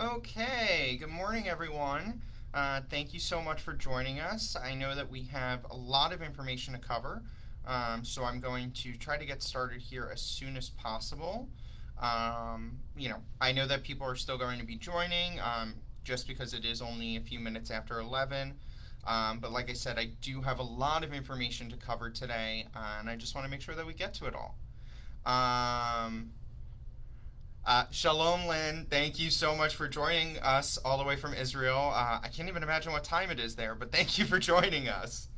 Okay, good morning, everyone. Thank you so much for joining us. I know that we have a lot of information to cover, so I'm going to try to get started here as soon as possible. I know that people are still going to be joining just because it is only a few minutes after 11. But like I said, I do have a lot of information to cover today, and I just want to make sure that we get to it all. Um, Shalom, Lynn. Thank you so much for joining us all the way from Israel. I can't even imagine what time it is there, but thank you for joining us.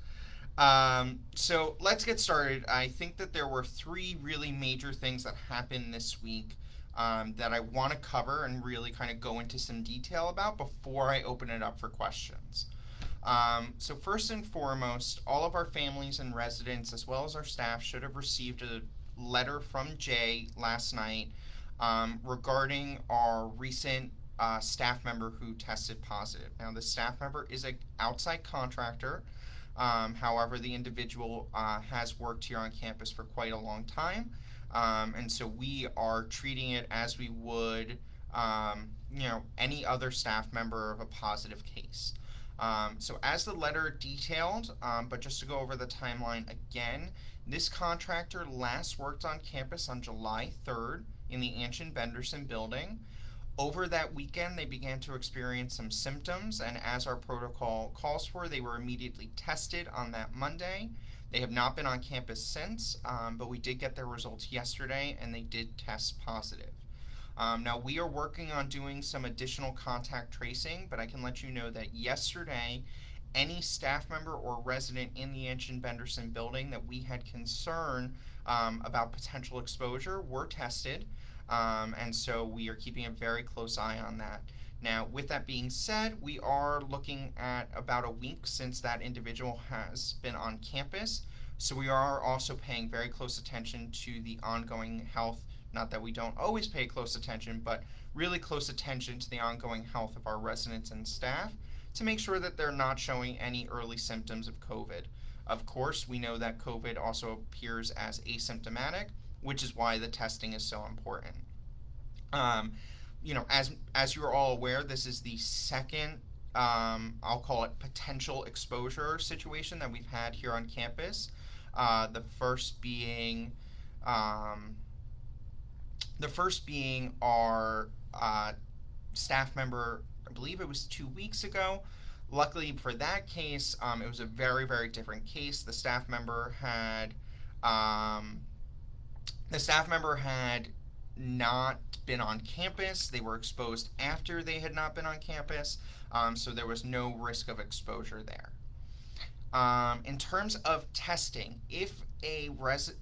So let's get started. I think that there were three really major things that happened this week that I want to cover and really kind of go into some detail about before I open it up for questions. So first and foremost, all of our families and residents, as well as our staff, should have received a letter from Jay last night regarding our recent staff member who tested positive. Now, the staff member is an outside contractor. However, the individual has worked here on campus for quite a long time, and so we are treating it as we would, any other staff member of a positive case. So as the letter detailed, but just to go over the timeline again, this contractor last worked on campus on July 3rd in the Anshin Benderson building. Over that weekend, they began to experience some symptoms, and as our protocol calls for, they were immediately tested on that Monday. They have not been on campus since, but we did get their results yesterday, and they did test positive. Now, we are working on doing some additional contact tracing, but I can let you know that yesterday, any staff member or resident in the Anshin Benderson building that we had concern about potential exposure were tested, and so we are keeping a very close eye on that. Now, with that being said, we are looking at about a week since that individual has been on campus, so we are also paying very close attention to the ongoing health. Not that we don't always pay close attention, but really close attention to the ongoing health of our residents and staff to make sure that they're not showing any early symptoms of COVID. Of course, we know that COVID also appears as asymptomatic, which is why the testing is so important. Um, as you're all aware, this is the second, I'll call it potential exposure situation that we've had here on campus. The first being um, our staff member, I believe it was 2 weeks ago. Luckily for that case, it was a very, very different case. Um, the staff member had not been on campus. They were exposed after they had not been on campus, so there was no risk of exposure there. In terms of testing, if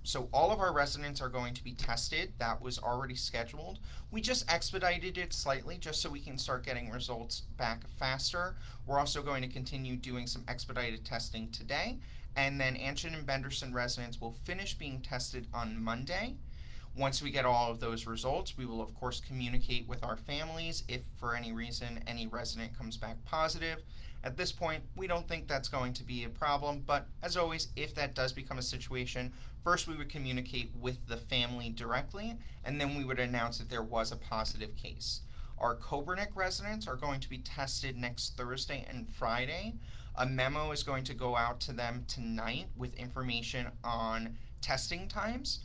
so all of our residents are going to be tested. That was already scheduled. We just expedited it slightly just so we can start getting results back faster. We're also going to continue doing some expedited testing today, and then Anshin and Benderson residents will finish being tested on Monday. Once we get all of those results, we will of course communicate with our families if for any reason any resident comes back positive. At this point, we don't think that's going to be a problem, but as always, if that does become a situation, first we would communicate with the family directly, and then we would announce that there was a positive case. Our Kobernik residents are going to be tested next Thursday and Friday. A memo is going to go out to them tonight with information on testing times.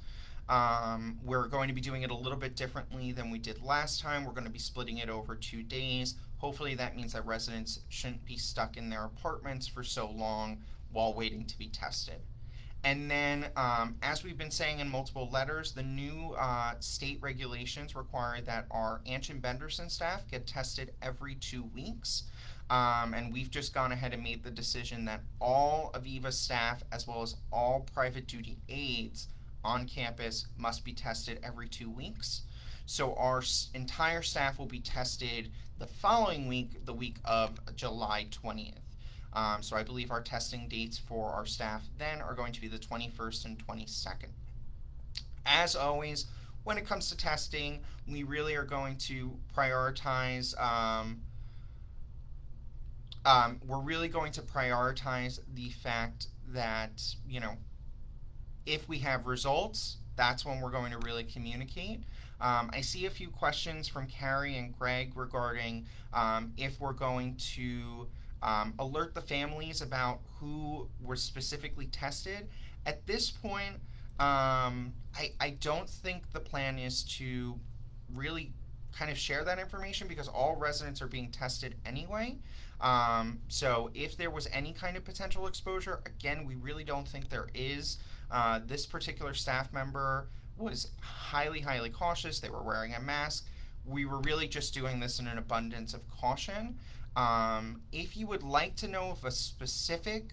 We're going to be doing it a little bit differently than we did last time. We're going to be splitting it over 2 days. Hopefully that means that residents shouldn't be stuck in their apartments for so long while waiting to be tested. And then, as we've been saying in multiple letters, the new state regulations require that our Anshin Benderson staff get tested every 2 weeks. And we've just gone ahead and made the decision that all Aviva staff, as well as all private duty aides on campus, must be tested every 2 weeks. So our entire staff will be tested the following week, the week of July 20th. So I believe our testing dates for our staff then are going to be the 21st and 22nd. As always, when it comes to testing, we really are going to prioritize. We're really going to prioritize the fact that if we have results that's when we're going to really communicate. I see a few questions from Carrie and Greg regarding if we're going to alert the families about who were specifically tested. At this point, I don't think the plan is to really kind of share that information because all residents are being tested anyway. So if there was any kind of potential exposure, again, we really don't think there is. This particular staff member was highly, highly cautious. They were wearing a mask. We were really just doing this in an abundance of caution. If you would like to know if a specific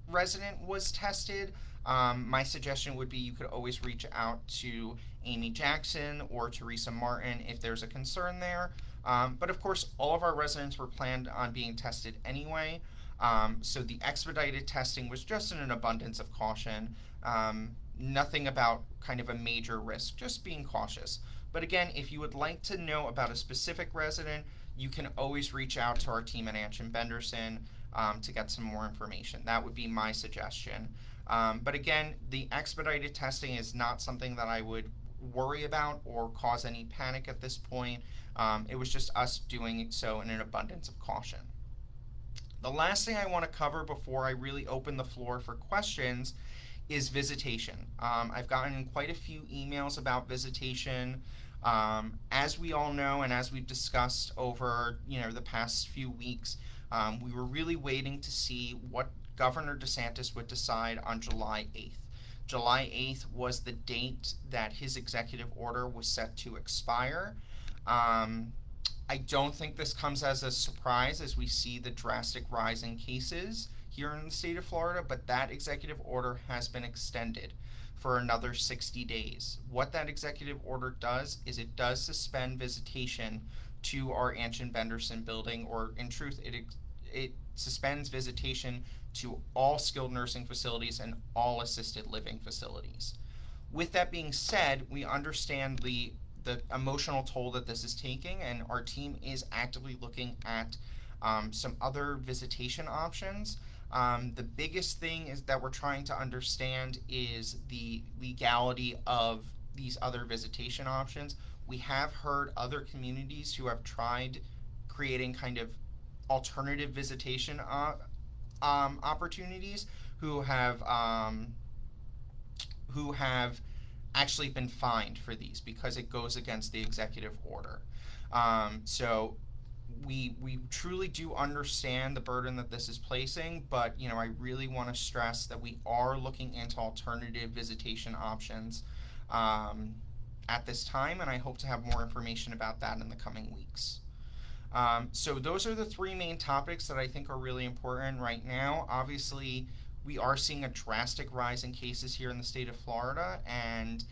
resident was tested, my suggestion would be you could always reach out to Amy Jackson or Teresa Martin if there's a concern there. But of course, all of our residents were planned on being tested anyway. So the expedited testing was just in an abundance of caution. Nothing about kind of a major risk, just being cautious. But again, if you would like to know about a specific resident, you can always reach out to our team at Anshin Benderson to get some more information. That would be my suggestion. But again, the expedited testing is not something that I would worry about or cause any panic at this point. It was just us doing so in an abundance of caution. The last thing I want to cover before I really open the floor for questions is visitation. I've gotten quite a few emails about visitation. As we all know, and as we've discussed over the past few weeks, we were really waiting to see what Governor DeSantis would decide on July 8th. July 8th was the date that his executive order was set to expire. I don't think this comes as a surprise as we see the drastic rise in cases here in the state of Florida, but that executive order has been extended for another 60 days. What that executive order does is it does suspend visitation to our Anshin Benderson building, or in truth, it suspends visitation to all skilled nursing facilities and all assisted living facilities. With that being said, we understand the emotional toll that this is taking, and our team is actively looking at some other visitation options. The biggest thing is that we're trying to understand is the legality of these other visitation options. We have heard other communities who have tried creating kind of alternative visitation opportunities who have actually been fined for these because it goes against the executive order. So we truly do understand the burden that this is placing, but I really want to stress that we are looking into alternative visitation options at this time, and I hope to have more information about that in the coming weeks. So those are the three main topics that I think are really important right now. Obviously, we are seeing a drastic rise in cases here in the state of Florida, and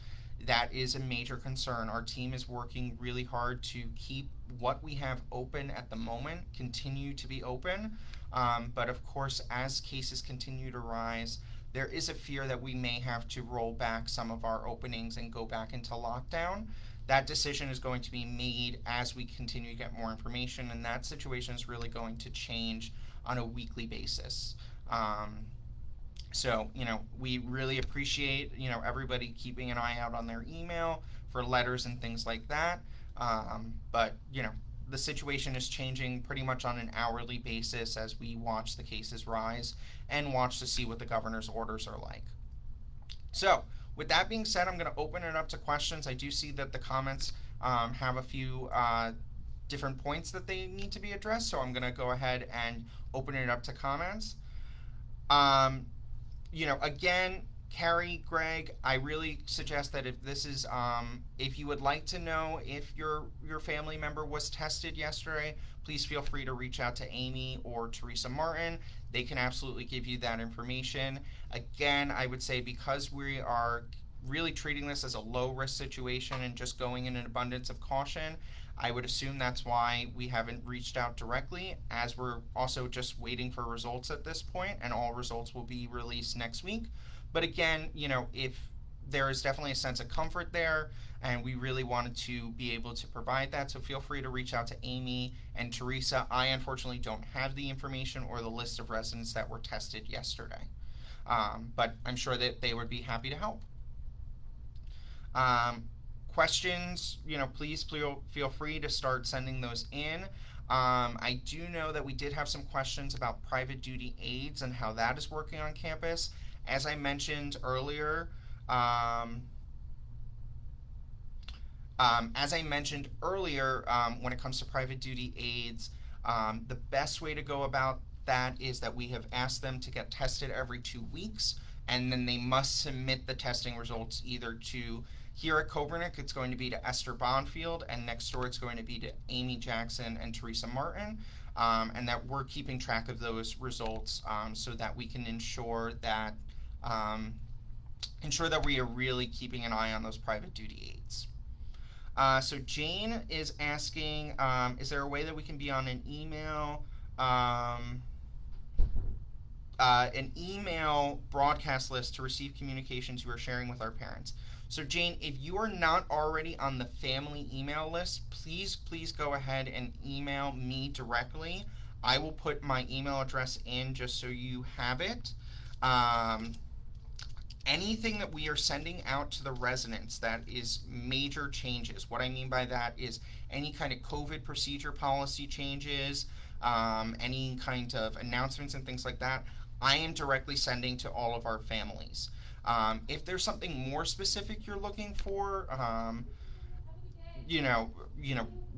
that is a major concern. Our team is working really hard to keep what we have open at the moment continue to be open. But of course, as cases continue to rise, there is a fear that we may have to roll back some of our openings and go back into lockdown. That decision is going to be made as we continue to get more information, and that situation is really going to change on a weekly basis. So, we really appreciate, everybody keeping an eye out on their email for letters and things like that. But, the situation is changing pretty much on an hourly basis as we watch the cases rise and watch to see what the governor's orders are like. So, with that being said, I'm going to open it up to questions. I do see that the comments have a few different points that they need to be addressed, so I'm going to go ahead and open it up to comments. Again, Carrie, Greg, I really suggest that if this is, if you would like to know if your family member was tested yesterday, please feel free to reach out to Amy or Teresa Martin. They can absolutely give you that information. Again, I would say because we are really treating this as a low-risk situation and just going in an abundance of caution, I would assume that's why we haven't reached out directly, as we're also just waiting for results at this point, and all results will be released next week. But again, if there is definitely a sense of comfort there, and we really wanted to be able to provide that, so feel free to reach out to Amy and Teresa. I unfortunately don't have the information or the list of residents that were tested yesterday, but I'm sure that they would be happy to help. Um, Questions, please feel free to start sending those in. I do know that we did have some questions about private duty aids and how that is working on campus. As I mentioned earlier, um, when it comes to private duty aids, the best way to go about that is that we have asked them to get tested every 2 weeks, and then they must submit the testing results either to here at Coburnick, it's going to be to Esther Bonfield, and next door it's going to be to Amy Jackson and Teresa Martin, and that we're keeping track of those results so that we can um, ensure that we are really keeping an eye on those private duty aids. So Jane is asking, is there a way that we can be on um, an email broadcast list to receive communications you are sharing with our parents? So Jane, if you are not already on the family email list, please go ahead and email me directly. I will put my email address in just so you have it. Anything that we are sending out to the residents that is major changes. What I mean by that is any kind of COVID procedure policy changes, any kind of announcements and things like that, I am directly sending to all of our families. If there's something more specific you're looking for, you know,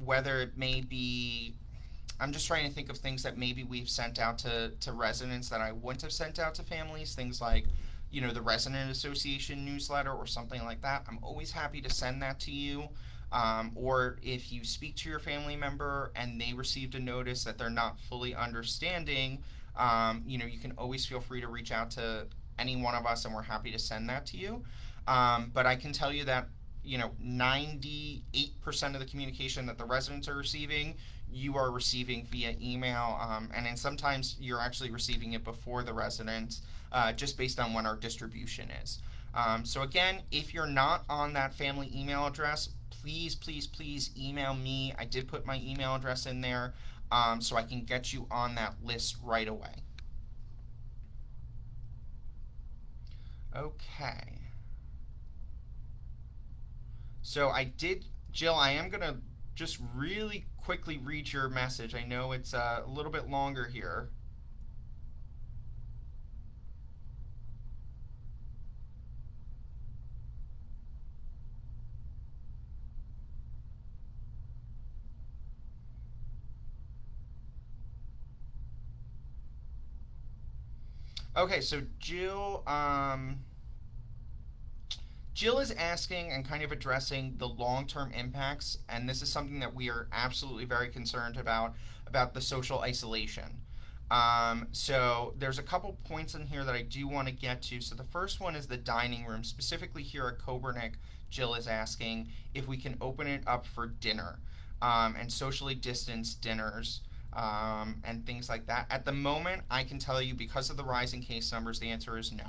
whether it may be, I'm just trying to think of things that maybe we've sent out to residents that I wouldn't have sent out to families. Things like, the Resident Association newsletter or something like that. I'm always happy to send that to you. Or if you speak to your family member and they received a notice that they're not fully understanding, you can always feel free to reach out to any one of us and we're happy to send that to you. But I can tell you that 98% of the communication that the residents are receiving, you are receiving via email, and then sometimes you're actually receiving it before the residents, just based on when our distribution is. So again, if you're not on that family email address, please email me. I did put my email address in there, so I can get you on that list right away. Okay. So Jill, I am going to just really quickly read your message. I know it's a little bit longer here. Okay, so Jill is asking and kind of addressing the long-term impacts, and this is something that we are absolutely very concerned about the social isolation. So there's a couple points in here that I do want to get to. So the first one is the dining room, specifically here at Coburnick. Jill is asking if we can open it up for dinner, and socially distanced dinners. And things like that. At the moment, I can tell you, because of the rising case numbers, the answer is no.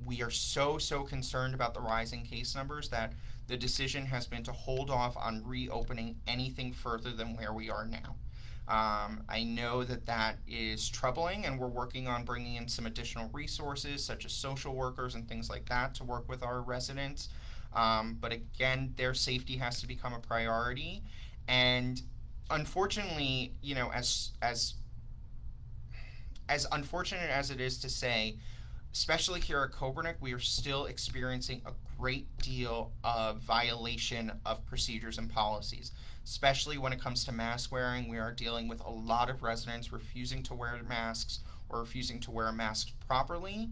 We are so concerned about the rising case numbers that the decision has been to hold off on reopening anything further than where we are now. I know that is troubling, and we're working on bringing in some additional resources, such as social workers and things like that, to work with our residents. But again, their safety has to become a priority. And unfortunately, as unfortunate as it is to say, especially here at Coburnick, we are still experiencing a great deal of violation of procedures and policies. Especially when it comes to mask wearing, we are dealing with a lot of residents refusing to wear masks or refusing to wear masks properly.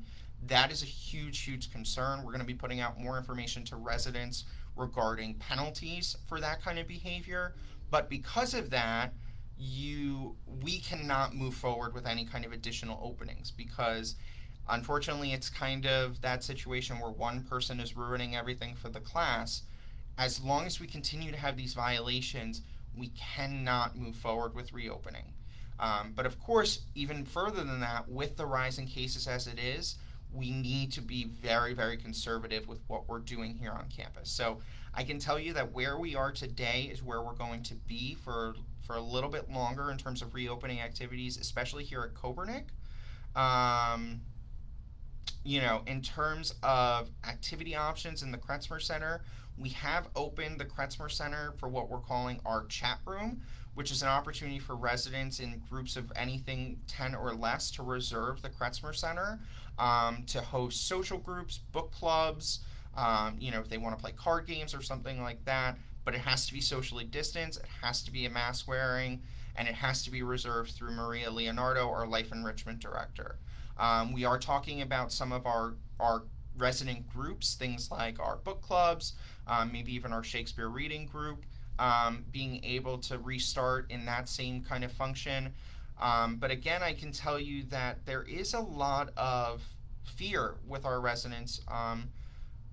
That is a huge concern. We're going to be putting out more information to residents regarding penalties for that kind of behavior. But because of that, we cannot move forward with any kind of additional openings, because unfortunately it's kind of that situation where one person is ruining everything for the class. As long as we continue to have these violations, we cannot move forward with reopening. But of course, even further than that, with the rising cases as it is, we need to be very conservative with what we're doing here on campus. So I can tell you that where we are today is where we're going to be for a little bit longer in terms of reopening activities, especially here at Coburnick. In terms of activity options in the Kretzmer Center, we have opened the Kretzmer Center for what we're calling our chat room, which is an opportunity for residents in groups of anything 10 or less to reserve the Kretzmer Center, to host social groups, book clubs, if they want to play card games or something like that. But it has to be socially distanced, it has to be a mask wearing, and it has to be reserved through Maria Leonardo, our life enrichment director. We are talking about some of our resident groups, things like our book clubs, maybe even our Shakespeare reading group, being able to restart in that same kind of function. But again, I can tell you that there is a lot of fear with our residents,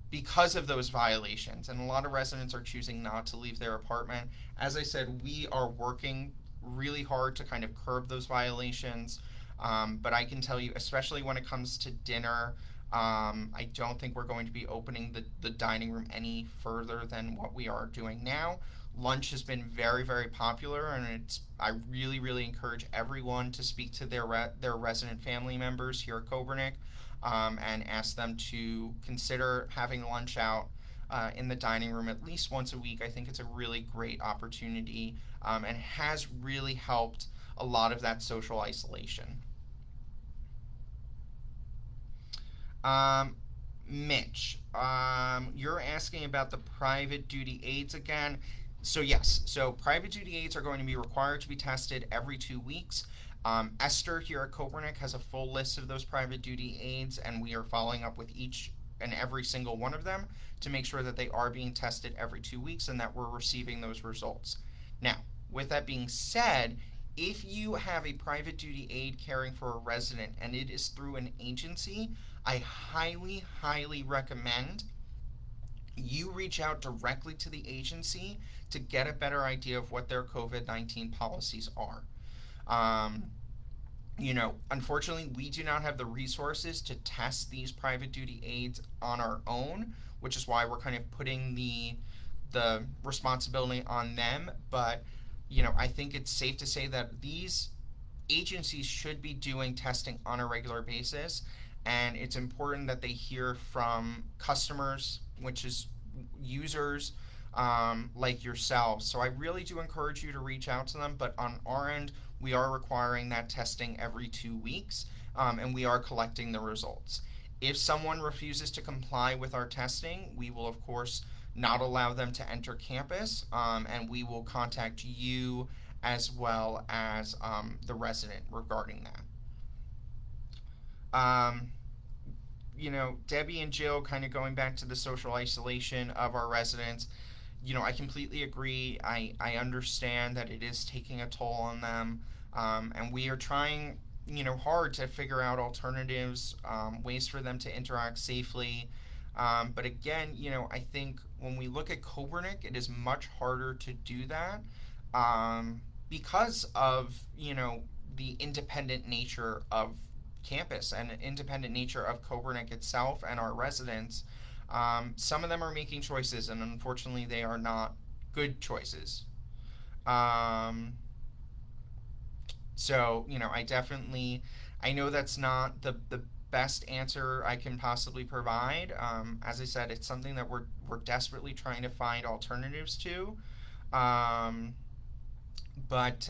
because of those violations, and a lot of residents are choosing not to leave their apartment. As I said, we are working really hard to kind of curb those violations. But I can tell you, especially when it comes to dinner, I don't think we're going to be opening the dining room any further than what we are doing now. Lunch has been very, very popular, and I really, really encourage everyone to speak to their resident family members here at Kobernik, and ask them to consider having lunch out in the dining room at least once a week. I think it's a really great opportunity, and has really helped a lot of that social isolation. Um, Mitch, you're asking about the private duty aides again. So yes, so private duty aides are going to be required to be tested every 2 weeks. Esther here at Kopernik has a full list of those private duty aides, and we are following up with each and every single one of them to make sure that they are being tested every 2 weeks and that we're receiving those results. Now, with that being said, if you have a private duty aide caring for a resident and it is through an agency, I highly, highly recommend you reach out directly to the agency to get a better idea of what their COVID-19 policies are. Um, Unfortunately, we do not have the resources to test these private duty aides on our own, which is why we're kind of putting the responsibility on them. But I think it's safe to say that these agencies should be doing testing on a regular basis, and it's important that they hear from customers, which is users, like yourselves. So I really do encourage you to reach out to them, but on our end, we are requiring that testing every 2 weeks, and we are collecting the results. If someone refuses to comply with our testing, we will, of course, not allow them to enter campus, and we will contact you as well as the resident regarding that. Debbie and Jill, kind of going back to the social isolation of our residents, I completely agree. I understand that it is taking a toll on them, and we are trying, hard to figure out alternatives, ways for them to interact safely. But again, I think when we look at Kobernik, it is much harder to do that, because of, the independent nature of campus and independent nature of Kobernik itself and our residents. Some of them are making choices, and unfortunately, they are not good choices. Um, I know that's not the best answer I can possibly provide. As I said, it's something that we're desperately trying to find alternatives to. Um, but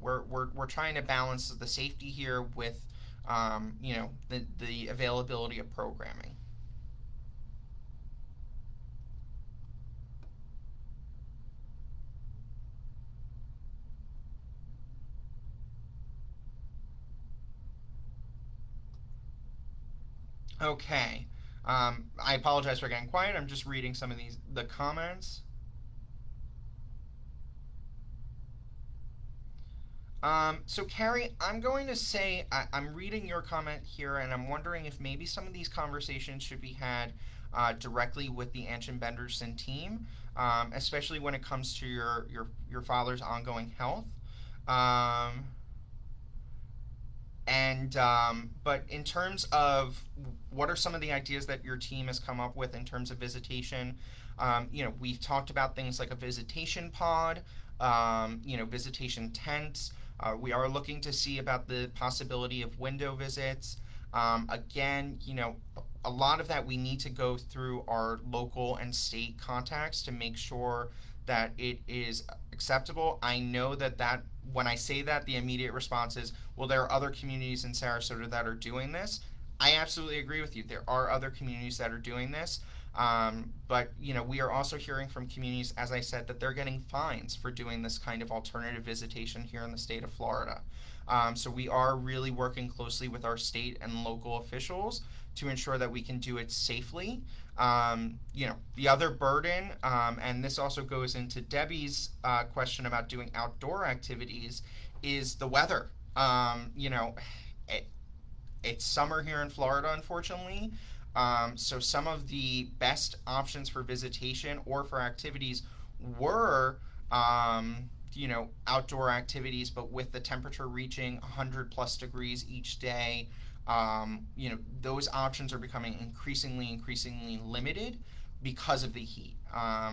we're trying to balance the safety here with, the availability of programming. Okay. I apologize for getting quiet. I'm just reading some of the comments. So Carrie, I'm going to say I'm reading your comment here, and I'm wondering if maybe some of these conversations should be had directly with the Anshin Benderson team, especially when it comes to your father's ongoing health. Um, but in terms of what are some of the ideas that your team has come up with in terms of visitation, we've talked about things like a visitation pod, visitation tents. We are looking to see about the possibility of window visits. Again, a lot of that we need to go through our local and state contacts to make sure that it is acceptable. I know that when I say that, the immediate response is, well, there are other communities in Sarasota that are doing this. I absolutely agree with you. There are other communities that are doing this. But we are also hearing from communities, as I said, that they're getting fines for doing this kind of alternative visitation here in the state of Florida. So we are really working closely with our state and local officials to ensure that we can do it safely. The other burden, and this also goes into Debbie's question about doing outdoor activities, is the weather. It, it's summer here in Florida, unfortunately. So some of the best options for visitation or for activities were, outdoor activities, but with the temperature reaching 100 plus degrees each day, those options are becoming increasingly limited because of the heat. I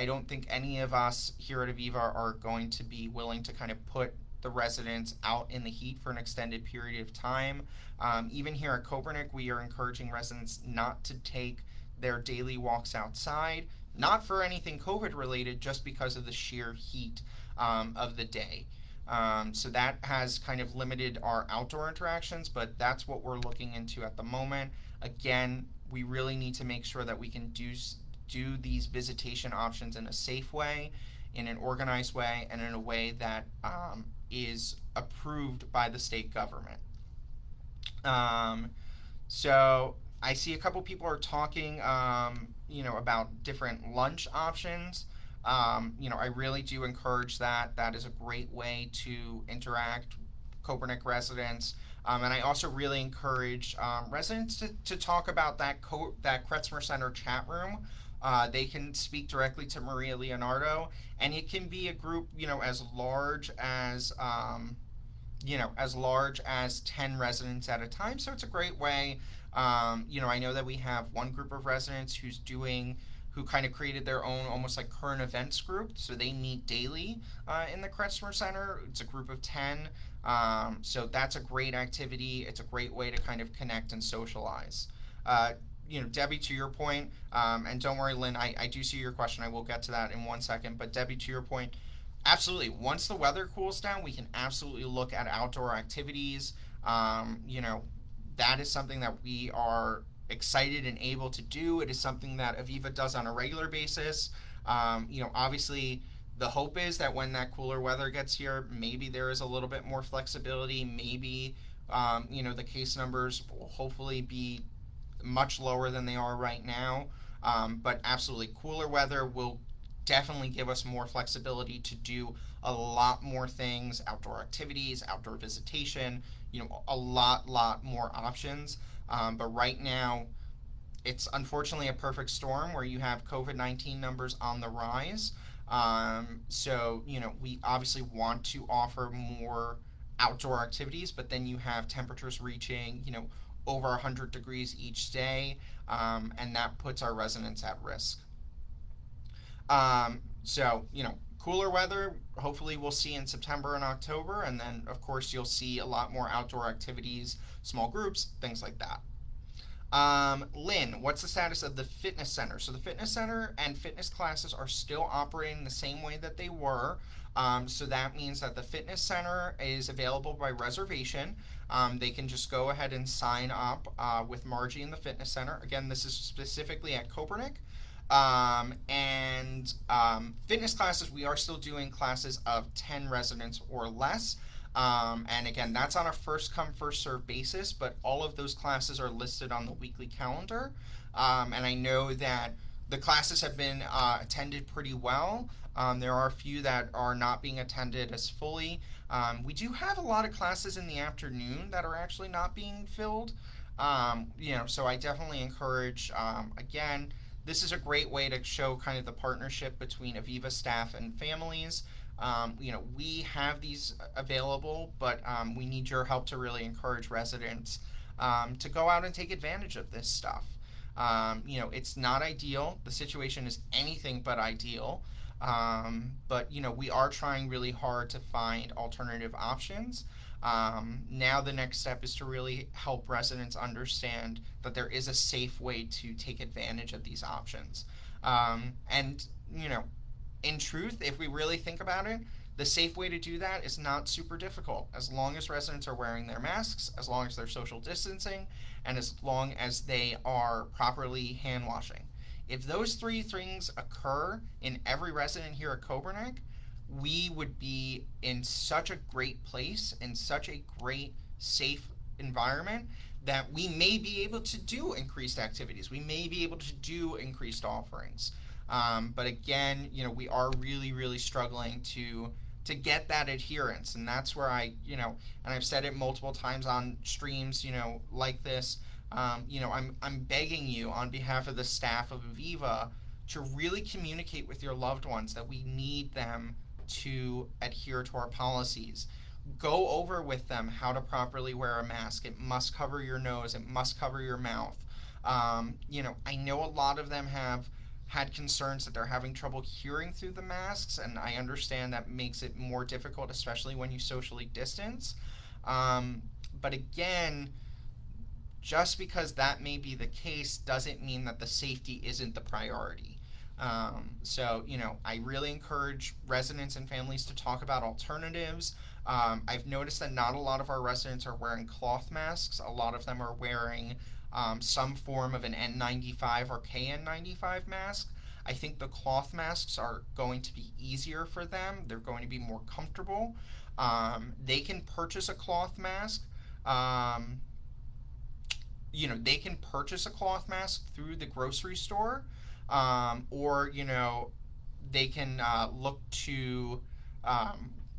don't think any of us here at Aviva are going to be willing to kind of put the residents out in the heat for an extended period of time. Even here at Kopernik, we are encouraging residents not to take their daily walks outside, not for anything COVID related, just because of the sheer heat of the day. So that has kind of limited our outdoor interactions, but that's what we're looking into at the moment. Again, we really need to make sure that we can do these visitation options in a safe way, in an organized way, and in a way that is approved by the state government. So I see a couple people are talking, about different lunch options. I really do encourage that. That is a great way to interact Kopernik residents. And I also really encourage residents to talk about that Kretzmer Center chat room. They can speak directly to Maria Leonardo, and it can be a group, as large as as large as 10 residents at a time. So it's a great way. I know that we have one group of residents who kind of created their own almost like current events group. So they meet daily in the Kretzmer Center. It's a group of 10. So that's a great activity. It's a great way to kind of connect and socialize. Debbie, to your point, and don't worry, Lynn, I do see your question. I will get to that in one second. But Debbie, to your point, absolutely. Once the weather cools down, we can absolutely look at outdoor activities. That is something that we are excited and able to do. It is something that Aviva does on a regular basis. Obviously, the hope is that when that cooler weather gets here, maybe there is a little bit more flexibility. Maybe, the case numbers will hopefully be much lower than they are right now. But absolutely, cooler weather will definitely give us more flexibility to do a lot more things, outdoor activities, outdoor visitation, a lot more options. But right now, it's unfortunately a perfect storm where you have COVID-19 numbers on the rise. So, we obviously want to offer more outdoor activities, but then you have temperatures reaching, over 100 degrees each day, and that puts our residents at risk. So, cooler weather, hopefully we'll see in September and October, and then, of course, you'll see a lot more outdoor activities, small groups, things like that. Lynn, what's the status of the fitness center? So the fitness center and fitness classes are still operating the same way that they were. So that means that the fitness center is available by reservation. They can just go ahead and sign up with Margie in the fitness center. Again, this is specifically at Kopernik. Fitness classes, we are still doing classes of 10 residents or less. And again, that's on a first come, first serve basis, but all of those classes are listed on the weekly calendar. And I know that the classes have been attended pretty well. There are a few that are not being attended as fully. We do have a lot of classes in the afternoon that are actually not being filled. So I definitely encourage, again, this is a great way to show kind of the partnership between Aviva staff and families. We have these available, but we need your help to really encourage residents to go out and take advantage of this stuff. It's not ideal. The situation is anything but ideal. But we are trying really hard to find alternative options. Now the next step is to really help residents understand that there is a safe way to take advantage of these options. And, you know, in truth, if we really think about it, the safe way to do that is not super difficult. As long as residents are wearing their masks, as long as they're social distancing, and as long as they are properly hand washing. If those three things occur in every resident here at Coburnick, we would be in such a great place, in such a great, safe environment that we may be able to do increased activities. We may be able to do increased offerings. But again, you know, we are really, really struggling to get that adherence, and that's where and I've said it multiple times on streams, like this. I'm begging you on behalf of the staff of Aviva to really communicate with your loved ones that we need them to adhere to our policies. Go over with them how to properly wear a mask. It must cover your nose. It must cover your mouth. I know a lot of them have had concerns that they're having trouble hearing through the masks, and I understand that makes it more difficult, especially when you socially distance. But again, just because that may be the case doesn't mean that the safety isn't the priority. I really encourage residents and families to talk about alternatives. I've noticed that not a lot of our residents are wearing cloth masks. A lot of them are wearing some form of an N95 or KN95 mask. I think the cloth masks are going to be easier for them. They're going to be more comfortable. They can purchase a cloth mask. They can purchase a cloth mask through the grocery store, or they can look to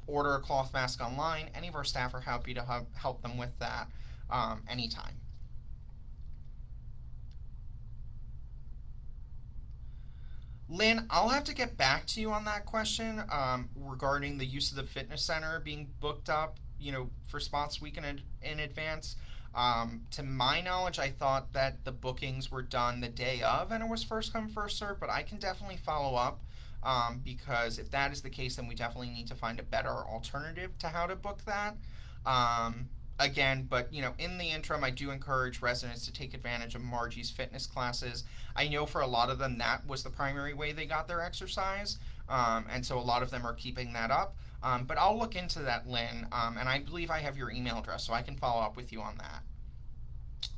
order a cloth mask online. Any of our staff are happy to help them with that anytime. Lynn, I'll have to get back to you on that question regarding the use of the fitness center being booked up, for spots week in advance. To my knowledge, I thought that the bookings were done the day of and it was first come, first served, but I can definitely follow up because if that is the case, then we definitely need to find a better alternative to how to book that. Again, but in the interim, I do encourage residents to take advantage of Margie's fitness classes. I know for a lot of them that was the primary way they got their exercise, and so a lot of them are keeping that up. But I'll look into that, Lynn, and I believe I have your email address, so I can follow up with you on that.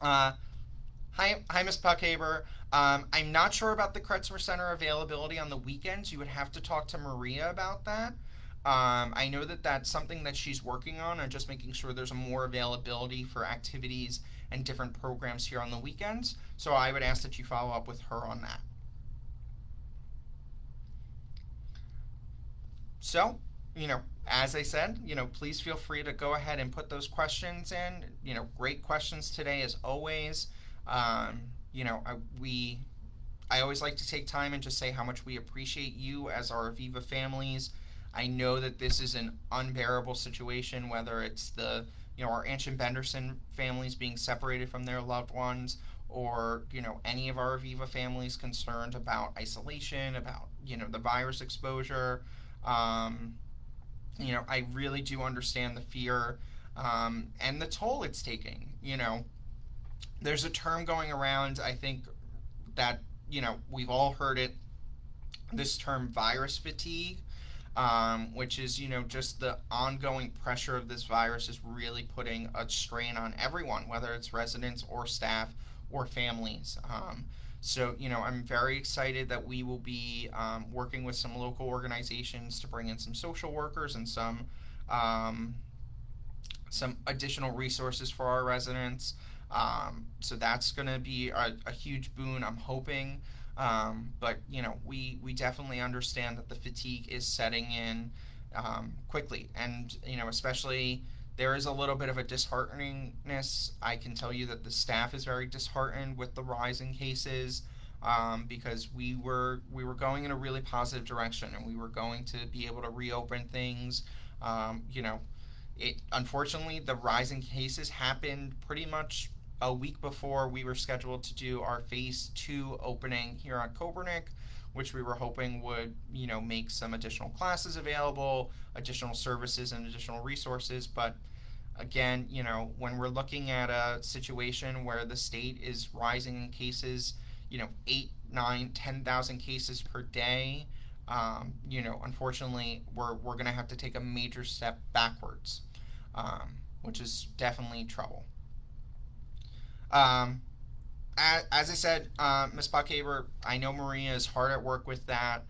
Hi, Ms. Puckhaber. I'm not sure about the Kretzmer Center availability on the weekends. You would have to talk to Maria about that. I know that that's something that she's working on and just making sure there's more availability for activities and different programs here on the weekends. So I would ask that you follow up with her on that. So, as I said, please feel free to go ahead and put those questions in. Great questions today as always. I always like to take time and just say how much we appreciate you as our Aviva families. I know that this is an unbearable situation, whether it's our Anch and Benderson families being separated from their loved ones, or, any of our Aviva families concerned about isolation, about, the virus exposure. I really do understand the fear and the toll it's taking. There's a term going around, I think, that, we've all heard it, this term virus fatigue, which is, just the ongoing pressure of this virus is really putting a strain on everyone, whether it's residents or staff or families. So, I'm very excited that we will be working with some local organizations to bring in some social workers and some additional resources for our residents. So that's going to be a huge boon, I'm hoping. But, we definitely understand that the fatigue is setting in quickly. And, especially there is a little bit of a dishearteningness. I can tell you that the staff is very disheartened with the rise in cases because we were going in a really positive direction and we were going to be able to reopen things. Unfortunately, the rise in cases happened pretty much a week before we were scheduled to do our phase 2 opening here on Coburnick, which we were hoping would, make some additional classes available, additional services and additional resources. But Again, when we're looking at a situation where the state is rising in cases, 8, 9, 10,000 cases per day, unfortunately, we're going to have to take a major step backwards, which is definitely trouble. Um, as I said, Ms. Buckhaber, I know Maria is hard at work with that,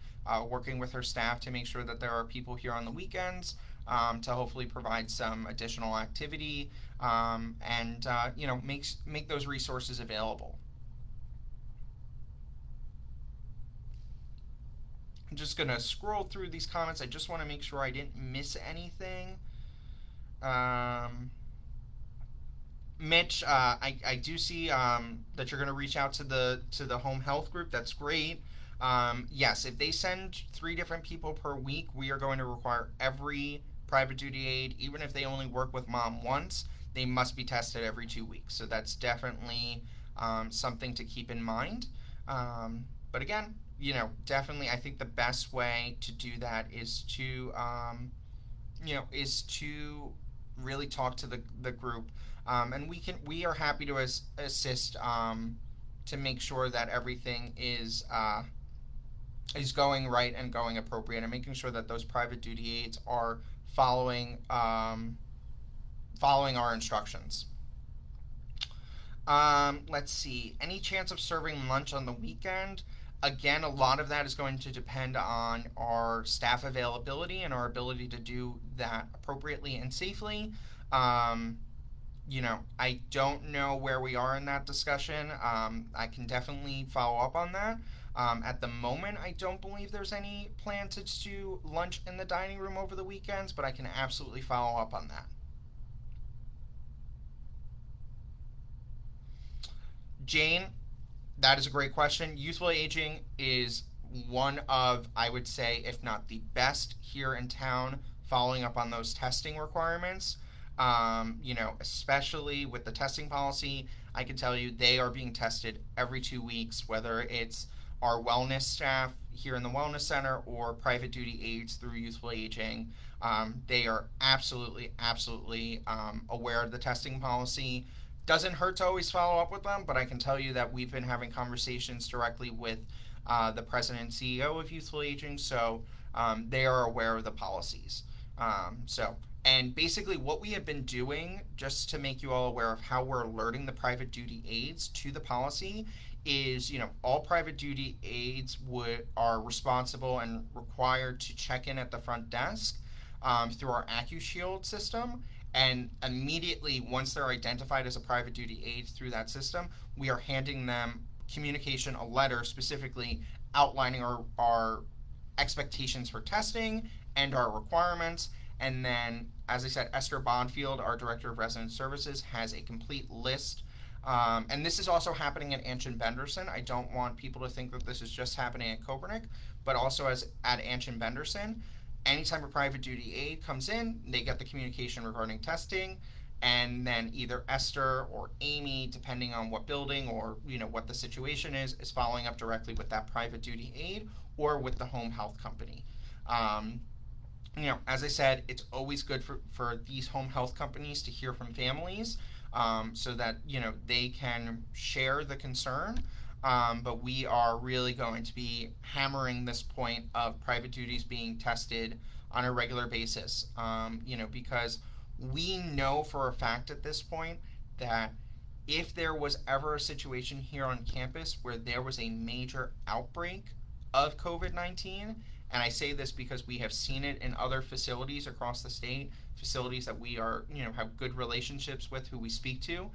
working with her staff to make sure that there are people here on the weekends to hopefully provide some additional activity and make those resources available. I'm just going to scroll through these comments. I just want to make sure I didn't miss anything. Um, Mitch, I do see that you're going to reach out to the home health group. That's great. Yes, if they send 3 different people per week, we are going to require every private duty aide, even if they only work with mom once, they must be tested every 2 weeks. So that's definitely something to keep in mind. But again, definitely, I think the best way to do that is to really talk to the group, and we are happy to assist to make sure that everything is going right and going appropriate, and making sure that those private duty aides are following our instructions. Let's see. Any chance of serving lunch on the weekend? Again, a lot of that is going to depend on our staff availability and our ability to do that appropriately and safely. I don't know where we are in that discussion. I can definitely follow up on that. At the moment, I don't believe there's any plan to do lunch in the dining room over the weekends, but I can absolutely follow up on that. Jane, that is a great question. Youthful aging is one of, I would say, if not the best here in town, following up on those testing requirements. Especially with the testing policy, I can tell you they are being tested every 2 weeks, whether it's our wellness staff here in the wellness center or private duty aides through youthful aging. They are absolutely, absolutely aware of the testing policy. Doesn't hurt to always follow up with them, but I can tell you that we've been having conversations directly with the president and CEO of youthful aging, so they are aware of the policies. And basically, what we have been doing, just to make you all aware of how we're alerting the private duty aides to the policy, is all private duty aides are responsible and required to check in at the front desk through our AccuShield system. And immediately, once they're identified as a private duty aide through that system, we are handing them a letter specifically outlining our expectations for testing and our requirements. And then, as I said, Esther Bonfield, our Director of Resident Services, has a complete list. And this is also happening at Anshin Benderson. I don't want people to think that this is just happening at Kopernik, but also at Anshin Benderson. Anytime a private duty aide comes in, they get the communication regarding testing, and then either Esther or Amy, depending on what building or what the situation is following up directly with that private duty aide or with the home health company. As I said, it's always good for these home health companies to hear from families so that they can share the concern. But we are really going to be hammering this point of private duties being tested on a regular basis, because we know for a fact at this point that if there was ever a situation here on campus where there was a major outbreak of COVID-19, and I say this because we have seen it in other facilities across the state, facilities that we are, have good relationships with, who we speak to.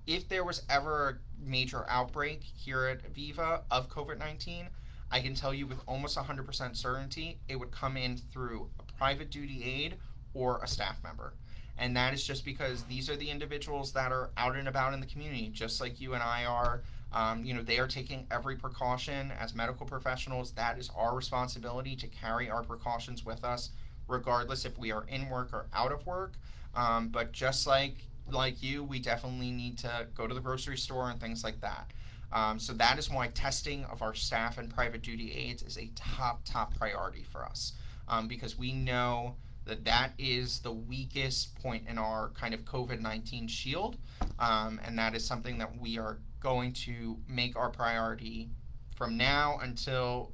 If there was ever a major outbreak here at Viva of COVID-19, I can tell you with almost 100% certainty it would come in through a private duty aide or a staff member. And that is just because these are the individuals that are out and about in the community, just like you and I are. They are taking every precaution as medical professionals. That is our responsibility to carry our precautions with us, regardless if we are in work or out of work. But just like you, we definitely need to go to the grocery store and things like that. So that is why testing of our staff and private duty aides is a top priority for us, because we know that is the weakest point in our kind of COVID-19 shield, and that is something that we are going to make our priority from now until,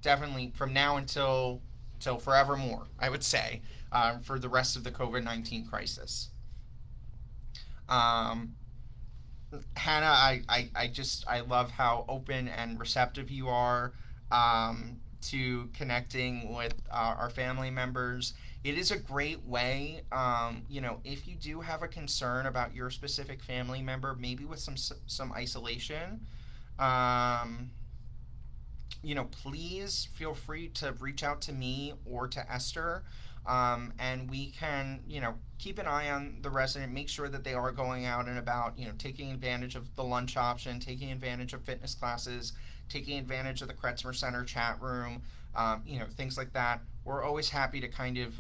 definitely from now until till forevermore, I would say, for the rest of the COVID-19 crisis. Um, Hannah, I love how open and receptive you are, to connecting with our family members. It is a great way, if you do have a concern about your specific family member, maybe with some isolation, um, please feel free to reach out to me or to Esther, and we can, keep an eye on the resident, make sure that they are going out and about, taking advantage of the lunch option, taking advantage of fitness classes, taking advantage of the Kretzmer Center chat room, things like that. We're always happy to kind of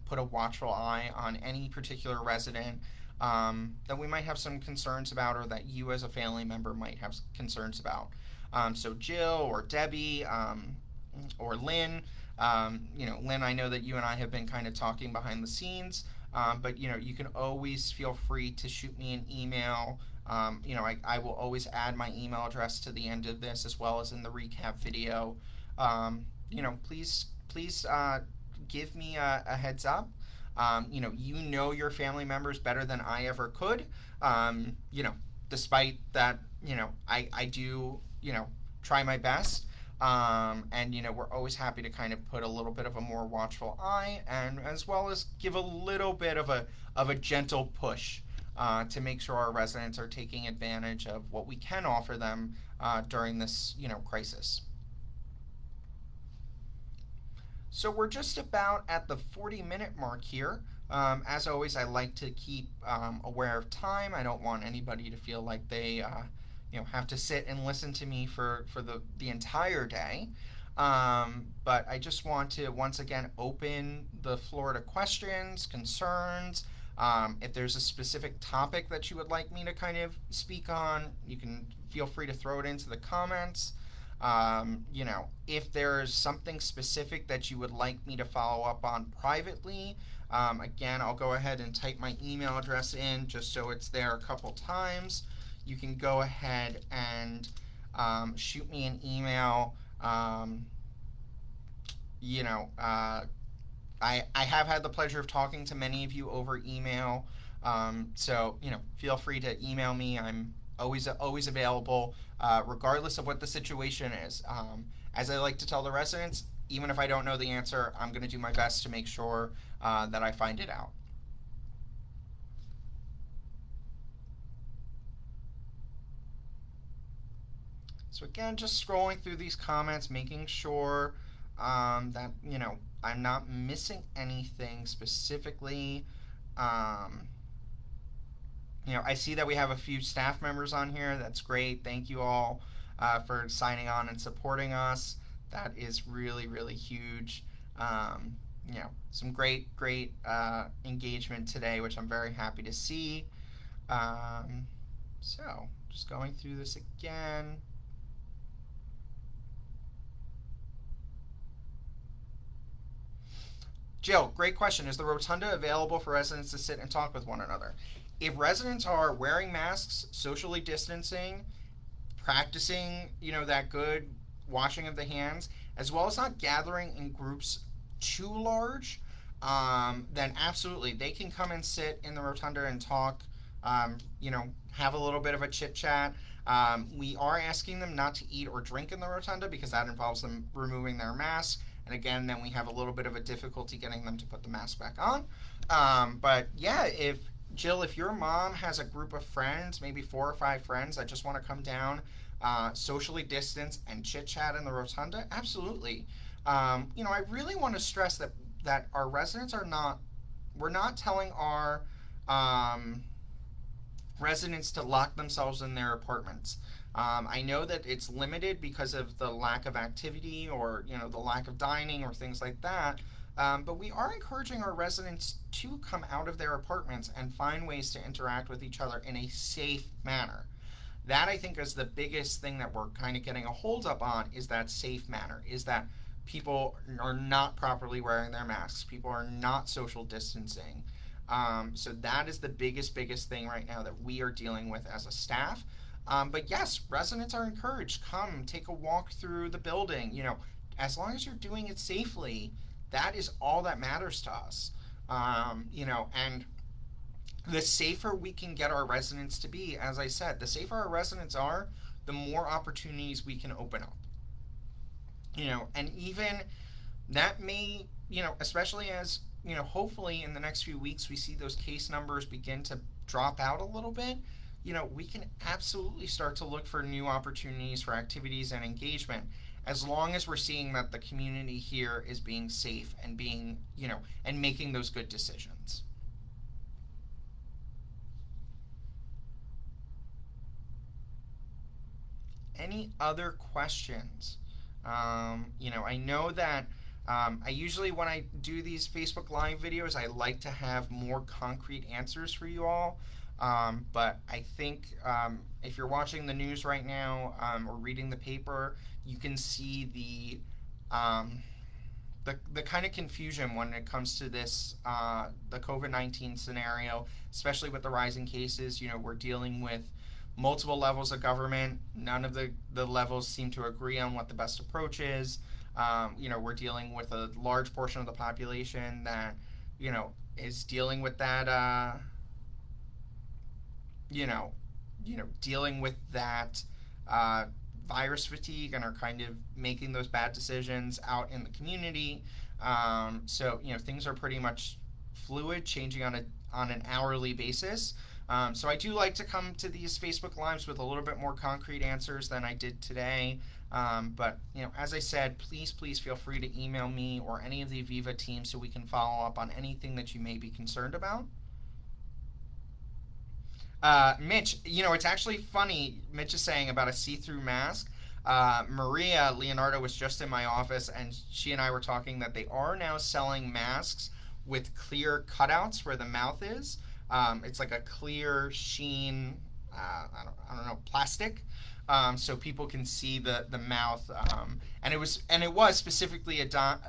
put a watchful eye on any particular resident, that we might have some concerns about, or that you as a family member might have concerns about. So Jill or Debbie, or Lynn, Lynn, I know that you and I have been kind of talking behind the scenes, but you can always feel free to shoot me an email. I will always add my email address to the end of this, as well as in the recap video. Please give me a heads up. Your family members better than I ever could. Despite that, I do, try my best. And we're always happy to kind of put a little bit of a more watchful eye, and as well as give a little bit of a gentle push, to make sure our residents are taking advantage of what we can offer them, during this crisis. So we're just about at the 40-minute mark here. As always, I like to keep, aware of time. I don't want anybody to feel like they have to sit and listen to me for the entire day. But I just want to once again open the floor to questions, concerns. If there's a specific topic that you would like me to kind of speak on, you can feel free to throw it into the comments. If there's something specific that you would like me to follow up on privately, again, I'll go ahead and type my email address in just so it's there a couple times. You can go ahead and, shoot me an email. I have had the pleasure of talking to many of you over email. So feel free to email me. I'm always available, regardless of what the situation is. As I like to tell the residents, even if I don't know the answer, I'm going to do my best to make sure, that I find it out. So again, just scrolling through these comments, making sure, that I'm not missing anything specifically. I see that we have a few staff members on here. That's great. Thank you all, for signing on and supporting us. That is really, really huge. Some great engagement today, which I'm very happy to see. So just going through this again. Jill, great question. Is the rotunda available for residents to sit and talk with one another? If residents are wearing masks, socially distancing, practicing, that good washing of the hands, as well as not gathering in groups too large, then absolutely they can come and sit in the rotunda and talk, have a little bit of a chit chat. We are asking them not to eat or drink in the rotunda because that involves them removing their mask. And again, then we have a little bit of a difficulty getting them to put the mask back on. But yeah, if your mom has a group of friends, maybe 4 or 5 friends that just want to come down, socially distance and chit chat in the rotunda, absolutely. I really want to stress that our residents we're not telling our, residents to lock themselves in their apartments. I know that it's limited because of the lack of activity, or the lack of dining or things like that. But we are encouraging our residents to come out of their apartments and find ways to interact with each other in a safe manner. That, I think, is the biggest thing that we're kind of getting a hold up on, is that safe manner, is that people are not properly wearing their masks. People are not social distancing. So that is the biggest thing right now that we are dealing with as a staff. But yes, residents are encouraged. Come, take a walk through the building. As long as you're doing it safely, that is all that matters to us. And the safer we can get our residents to be, as I said, the safer our residents are, the more opportunities we can open up. And even that may, especially as, hopefully in the next few weeks we see those case numbers begin to drop out a little bit, we can absolutely start to look for new opportunities for activities and engagement, as long as we're seeing that the community here is being safe and being, and making those good decisions. Any other questions? I know that I usually, when I do these Facebook Live videos, I like to have more concrete answers for you all. But I think if you're watching the news right now or reading the paper, you can see the kind of confusion when it comes to this, the COVID-19 scenario, especially with the rising cases. We're dealing with multiple levels of government. None of the levels seem to agree on what the best approach is. We're dealing with a large portion of the population that, is dealing with that, dealing with that virus fatigue and are kind of making those bad decisions out in the community. So things are pretty much fluid, changing on an hourly basis. So I do like to come to these Facebook Lives with a little bit more concrete answers than I did today. But as I said, please feel free to email me or any of the Aviva team so we can follow up on anything that you may be concerned about. Mitch, it's actually funny, Mitch is saying about a see-through mask. Maria Leonardo was just in my office, and she and I were talking that they are now selling masks with clear cutouts where the mouth is. It's like a clear sheen, I don't know, plastic, so people can see the mouth. And it was specifically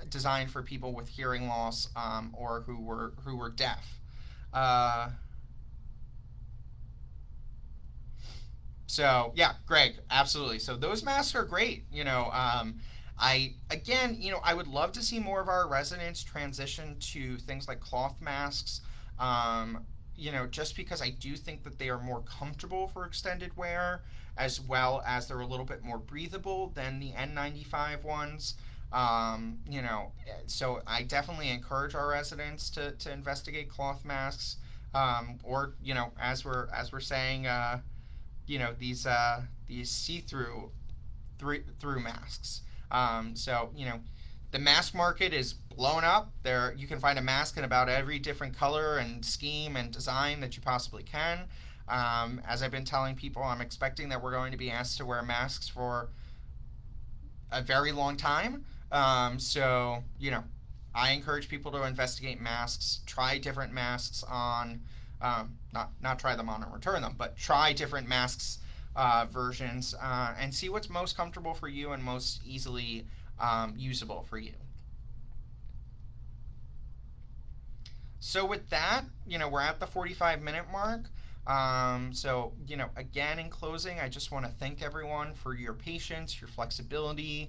designed for people with hearing loss or who were deaf. So yeah, Greg, absolutely. So those masks are great. I would love to see more of our residents transition to things like cloth masks. Just because I do think that they are more comfortable for extended wear, as well as they're a little bit more breathable than the N95 ones. So I definitely encourage our residents to investigate cloth masks, or as we're saying, these see-through through masks. So the mask market is blown up. You can find a mask in about every different color and scheme and design that you possibly can. As I've been telling people, I'm expecting that we're going to be asked to wear masks for a very long time. So I encourage people to investigate masks, try different masks on, not try them on and return them, but try different masks versions and see what's most comfortable for you and most easily usable for you. So with that, we're at the 45-minute mark. So, again, in closing, I just want to thank everyone for your patience, your flexibility,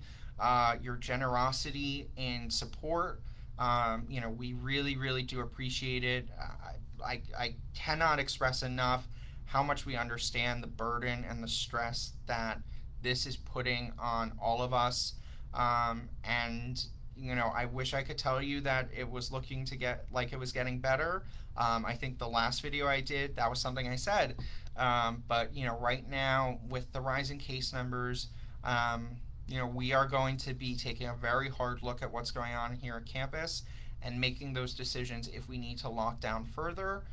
your generosity and support. We really do appreciate it. I cannot express enough how much we understand the burden and the stress that this is putting on all of us. And I wish I could tell you that it was looking to get like it was getting better. I think the last video I did, that was something I said. But right now with the rising case numbers, we are going to be taking a very hard look at what's going on here at campus and making those decisions if we need to lock down further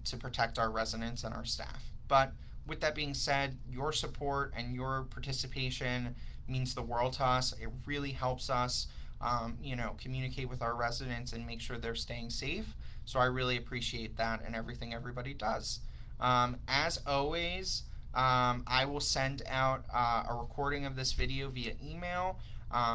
to protect our residents and our staff. But with that being said, your support and your participation means the world to us. It really helps us, communicate with our residents and make sure they're staying safe. So I really appreciate that and everything everybody does. As always, I will send out a recording of this video via email.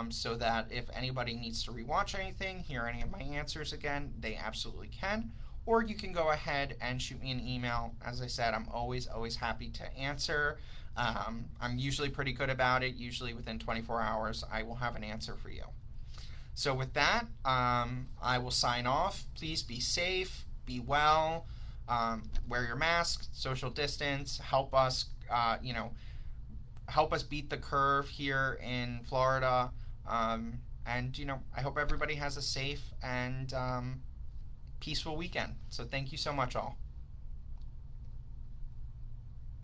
so that if anybody needs to rewatch anything, hear any of my answers again, they absolutely can. Or you can go ahead and shoot me an email. As I said, I'm always happy to answer. I'm usually pretty good about it. Usually within 24 hours, I will have an answer for you. So with that, I will sign off. Please be safe, be well, wear your mask, social distance, help us beat the curve here in Florida. And I hope everybody has a safe and peaceful weekend. So thank you so much, all.